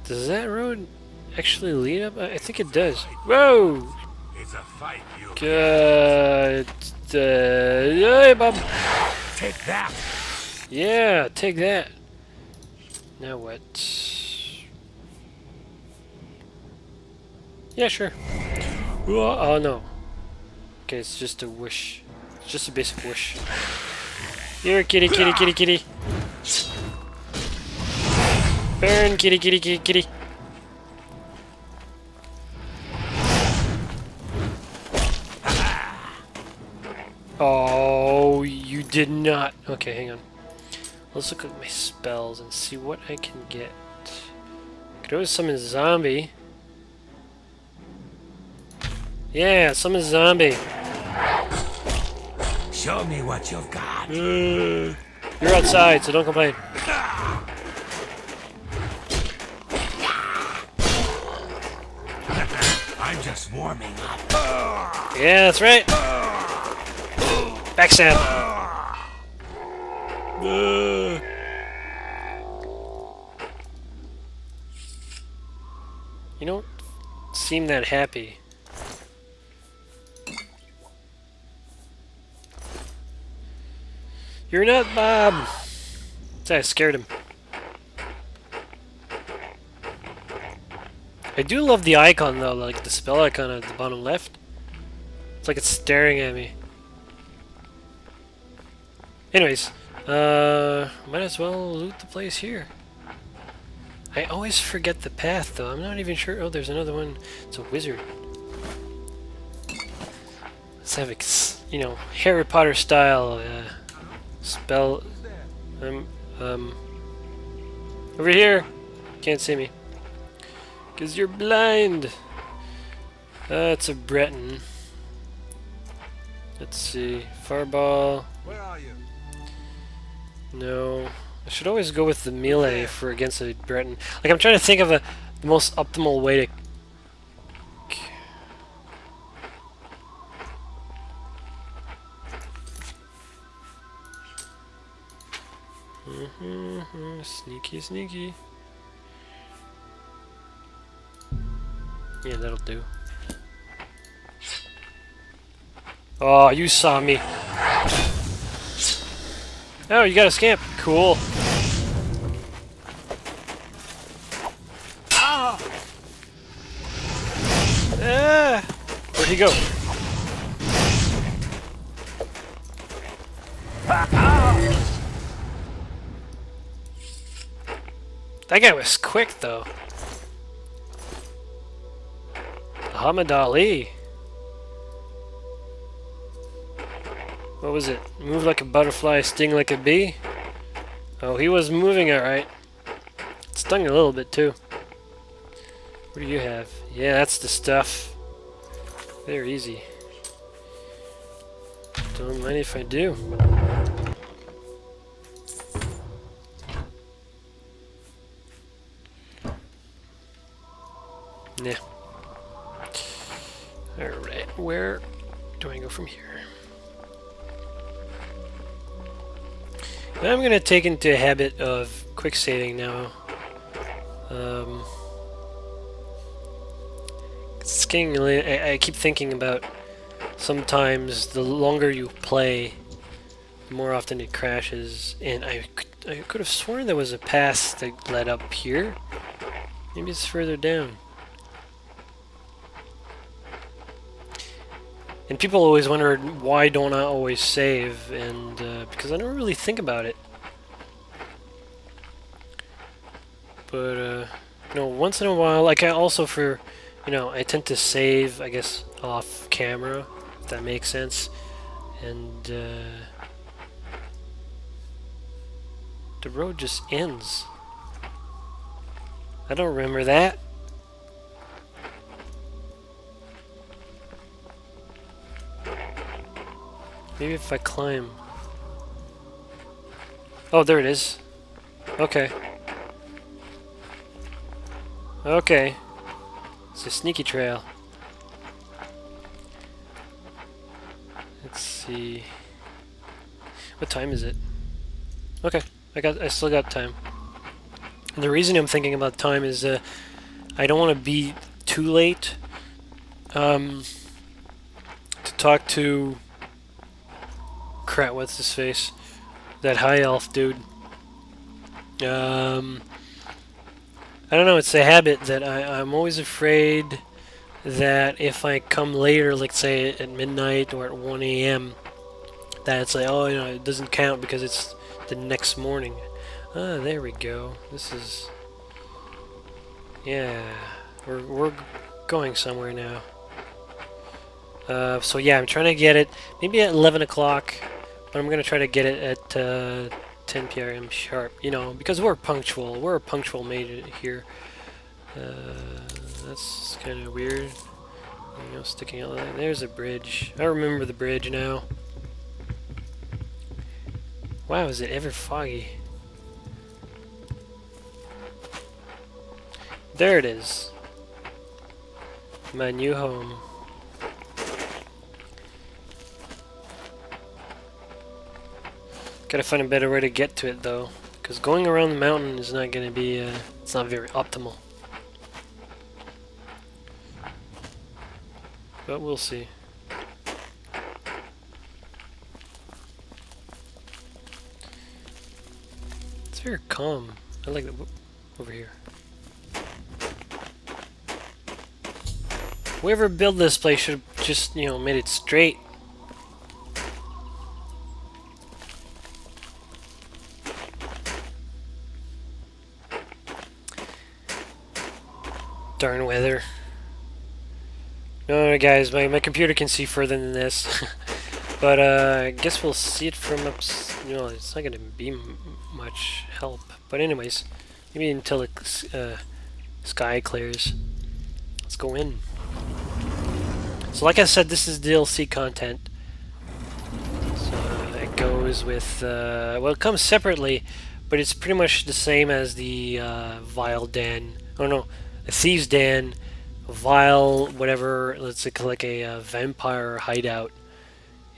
Does that road actually lead up? I think it does. Whoa! It's a fight you Good. Hey, Bob. take that. Yeah, take that. Now what? Yeah, sure. Oh no. Okay, it's just a wish. It's just a basic wish. Here, kitty, kitty, kitty, kitty. Burn, kitty, kitty, kitty, kitty. Oh, you did not. Okay, hang on. Let's look at my spells and see what I can get. Could always summon a zombie. Yeah, summon a zombie. Show me what you've got. You're outside, so don't complain. I'm just warming up. Yeah, that's right. Backstab. You don't seem that happy. You're not Bob. I scared him. I do love the icon though, like the spell icon at the bottom left. It's like it's staring at me. Anyways, might as well loot the place here. I always forget the path though. I'm not even sure. Oh, there's another one. It's a wizard. Let's have a, you know, Harry Potter style spell. Over here. Can't see me. 'Cause you're blind. It's a Breton. Let's see. Fireball. Where are you? No. I should always go with the melee for against a Breton. Like, I'm trying to think of the most optimal way to... Sneaky, sneaky. Yeah, that'll do. Oh, you saw me. Oh, you got a scamp. Cool. Ah! Where'd he go? That guy was quick, though. Muhammad Ali. What was it? Move like a butterfly, sting like a bee? Oh, he was moving alright. It stung a little bit, too. What do you have? Yeah, that's the stuff. Very easy. Don't mind if I do. Yeah. Alright, where do I go from here? I'm gonna take into a habit of quick saving now. It's getting really, I keep thinking about sometimes the longer you play, the more often it crashes, and I could have sworn there was a path that led up here. Maybe it's further down. And people always wonder why don't I always save, and because I don't really think about it. But you know, once in a while, like I also I tend to save, I guess, off camera, if that makes sense. And the road just ends. I don't remember that. Maybe if I climb. Oh, there it is. Okay. Okay. It's a sneaky trail. Let's see. What time is it? Okay, I still got time. And the reason I'm thinking about time is I don't want to be too late to talk to... Crap, what's his face? That high elf dude. I don't know, it's a habit that I'm always afraid that if I come later, like say at midnight or at 1 a.m., that it's like, oh, you know, it doesn't count because it's the next morning. Ah, there we go. This is... Yeah, we're going somewhere now. So yeah, I'm trying to get it maybe at 11 o'clock, but I'm going to try to get it at 10 p.m. sharp, you know, because we're punctual. We're a punctual mate here. That's kind of weird. You know, sticking out there. There's a bridge. I remember the bridge now. Wow, is it ever foggy? There it is. My new home. Gotta find a better way to get to it though, because going around the mountain is not gonna be, it's not very optimal. But we'll see. It's very calm. I like that. Over here. Whoever built this place should have just, you know, made it straight. Darn weather. No, guys, my computer can see further than this. But I guess we'll see it from up... You know, it's not going to be much help. But anyways, maybe until the sky clears. Let's go in. So like I said, this is DLC content. So it goes with... well, it comes separately, but it's pretty much the same as the Vile Den. Oh no, the Thieves Den, Vile, whatever, let's say like a vampire hideout.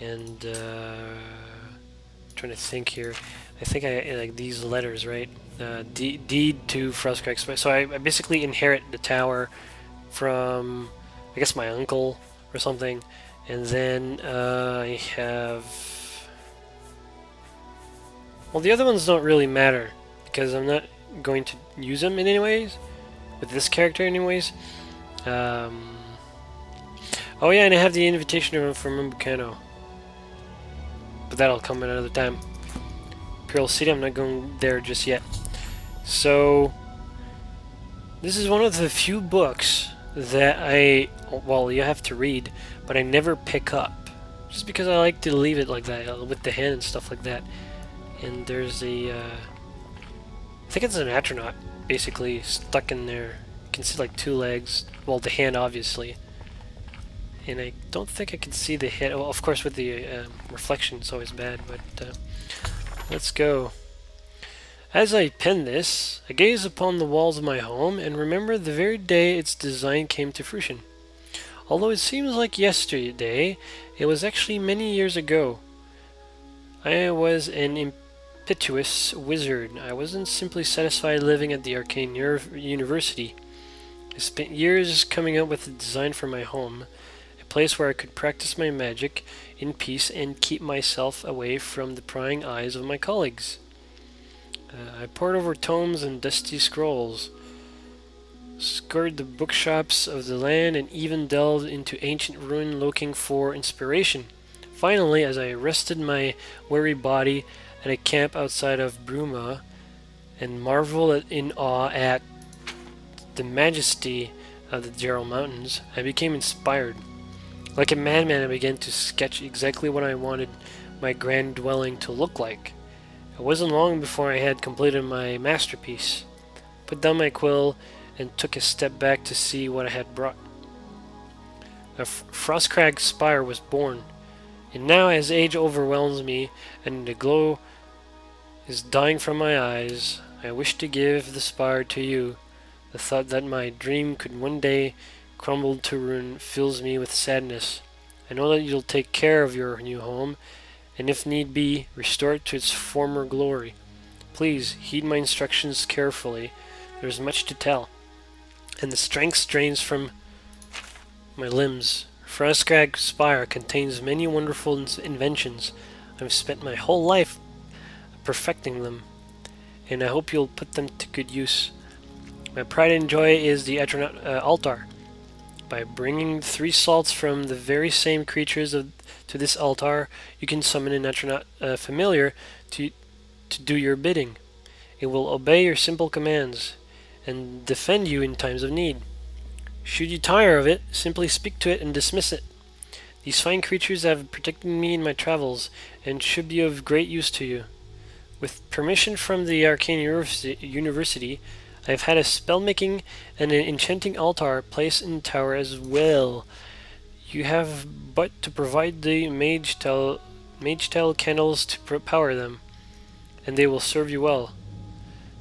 And trying to think here. I think I like these letters, right? Deed to Frostcrack. So I basically inherit the tower from, I guess, my uncle or something, and then I have... Well, the other ones don't really matter because I'm not going to use them in any ways with this character, anyways. Oh yeah, and I have the invitation from Mbukano, but that'll come another time. Imperial City, I'm not going there just yet. So this is one of the few books that well, you have to read, but I never pick up, just because I like to leave it like that, with the hand and stuff like that. And there's a, I think it's an astronaut, basically, stuck in there. You can see like two legs, well, the hand obviously. And I don't think I can see the head. Well, of course with the reflection it's always bad, but let's go. As I pen this, I gaze upon the walls of my home and remember the very day its design came to fruition. Although it seems like yesterday, it was actually many years ago. I was an impetuous wizard. I wasn't simply satisfied living at the Arcane University. I spent years coming up with a design for my home, a place where I could practice my magic in peace and keep myself away from the prying eyes of my colleagues. I pored over tomes and dusty scrolls, scoured the bookshops of the land, and even delved into ancient ruin looking for inspiration. Finally, as I rested my weary body at a camp outside of Bruma and marveled in awe at the majesty of the Jarl Mountains, I became inspired. Like a madman, I began to sketch exactly what I wanted my grand dwelling to look like. It wasn't long before I had completed my masterpiece, put down my quill, and took a step back to see what I had brought. A Frostcrag spire was born, and now as age overwhelms me and the glow is dying from my eyes, I wish to give the spire to you. The thought that my dream could one day crumble to ruin fills me with sadness. I know that you'll take care of your new home, and if need be, restore it to its former glory. Please, heed my instructions carefully. There's much to tell, and the strength strains from my limbs. Frostcrag Spire contains many wonderful inventions. I've spent my whole life perfecting them, and I hope you'll put them to good use. My pride and joy is the Atronaut altar. By bringing 3 salts from the very same creatures to this altar, you can summon an Atronaut familiar to do your bidding. It will obey your simple commands and defend you in times of need. Should you tire of it, simply speak to it and dismiss it. These fine creatures have protected me in my travels and should be of great use to you. With permission from the Arcane University, I have had a spell-making and an enchanting altar placed in the tower as well. You have but to provide the mage tell candles to power them, and they will serve you well.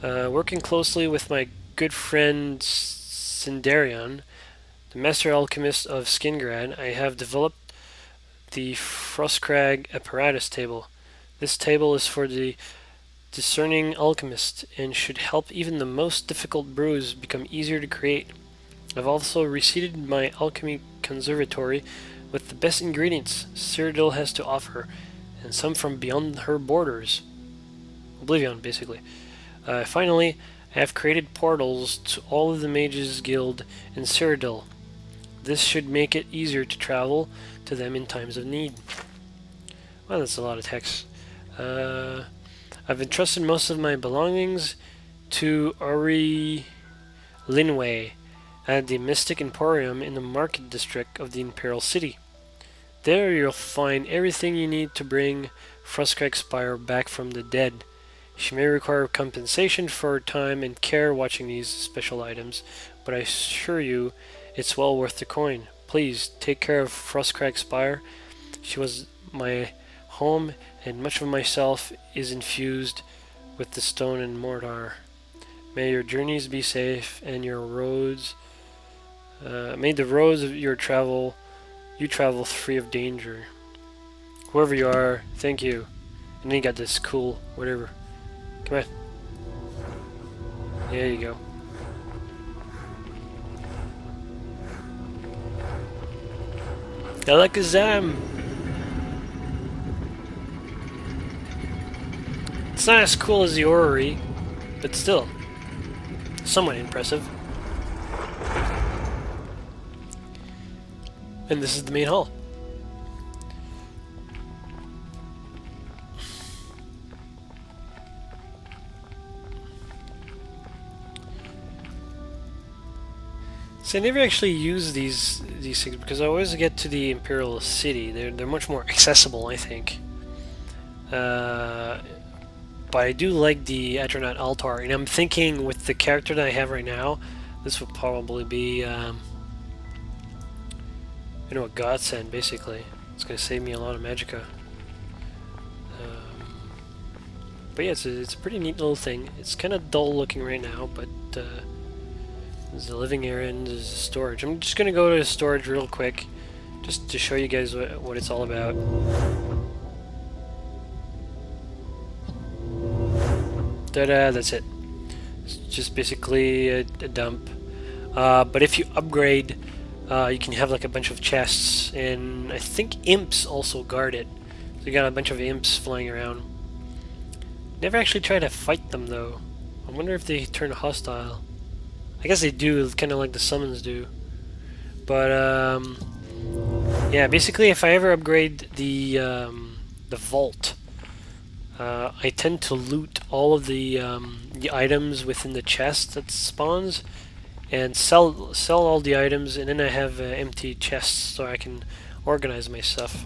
Working closely with my good friend Cindarion, the master alchemist of Skingrad, I have developed the Frostcrag apparatus table. This table is for the discerning alchemist and should help even the most difficult brews become easier to create. I've also reseeded my alchemy conservatory with the best ingredients Cyrodiil has to offer, and some from beyond her borders. Oblivion, basically. Finally, I have created portals to all of the Mages Guild in Cyrodiil. This should make it easier to travel to them in times of need. Well, that's a lot of text. I've entrusted most of my belongings to Ori Linway at the Mystic Emporium in the Market District of the Imperial City. There you'll find everything you need to bring Frostcrag Spire back from the dead. She may require compensation for her time and care watching these special items, but I assure you it's well worth the coin. Please take care of Frostcrag Spire. She was my home, and much of myself is infused with the stone and mortar. May your journeys be safe, and your roads, may the roads of you travel free of danger. Whoever you are, thank you. And then you got this cool whatever. Come on. There you go. Alakazam! It's not as cool as the orrery, but still, somewhat impressive. And this is the main hall. So I never actually use these things because I always get to the Imperial City. They're much more accessible, I think. But I do like the Atronaut altar, and I'm thinking with the character that I have right now, this would probably be, a godsend, basically. It's going to save me a lot of magicka. But yeah, it's a pretty neat little thing. It's kind of dull looking right now, but there's a living area and there's a storage. I'm just going to go to storage real quick, just to show you guys what it's all about. Ta-da, that's it. It's just basically a dump. But if you upgrade, you can have like a bunch of chests, and I think imps also guard it. So you got a bunch of imps flying around. Never actually tried to fight them though. I wonder if they turn hostile. I guess they do, kind of like the summons do. But yeah, basically if I ever upgrade the vault, I tend to loot all of the items within the chest that spawns, and sell all the items, and then I have empty chests so I can organize my stuff.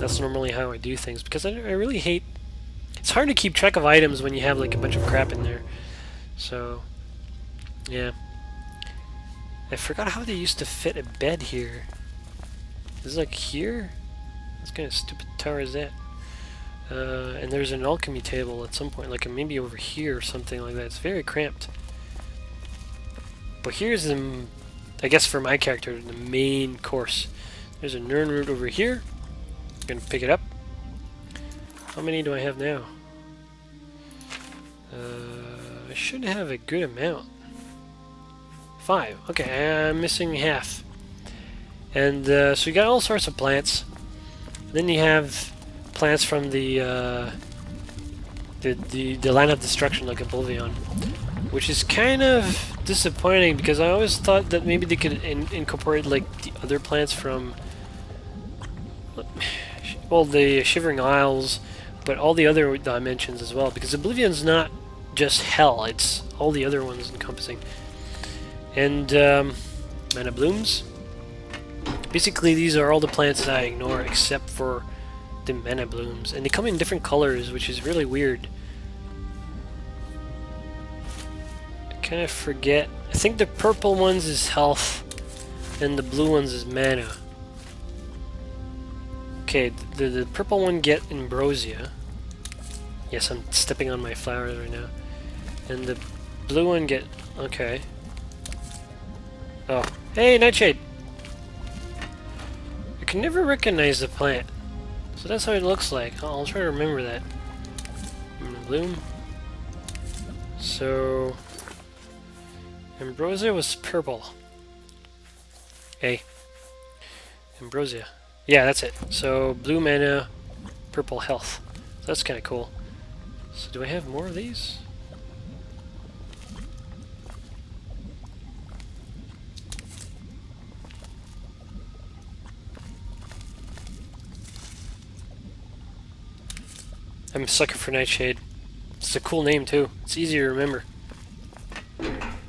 That's normally how I do things, because I really hate. It's hard to keep track of items when you have like a bunch of crap in there. So yeah, I forgot how they used to fit a bed here. Is it like here? What kind of stupid tower is that? And there's an alchemy table at some point, like maybe over here or something like that. It's very cramped. But here's I guess for my character, the main course. There's a Nern root over here. I'm gonna pick it up. How many do I have now? I should have a good amount. 5. Okay, I'm missing half. And so you got all sorts of plants. Then you have plants from the Land of Destruction, like Oblivion, which is kind of disappointing because I always thought that maybe they could incorporate like the other plants from, well, the Shivering Isles, but all the other dimensions as well. Because Oblivion's not just hell; it's all the other ones encompassing. And mana blooms. Basically, these are all the plants that I ignore except for the mana blooms, and they come in different colors, which is really weird. I kind of forget. I think the purple ones is health, and the blue ones is mana. Okay, the purple one get ambrosia. Yes, I'm stepping on my flowers right now. And the blue one get... okay. Oh, hey, Nightshade! I can never recognize the plant. So that's how it looks like. I'll try to remember that. Bloom. So... ambrosia was purple. Hey. Ambrosia. Yeah, that's it. So, blue mana, purple health. So that's kind of cool. So do I have more of these? I'm a sucker for Nightshade. It's a cool name too. It's easy to remember.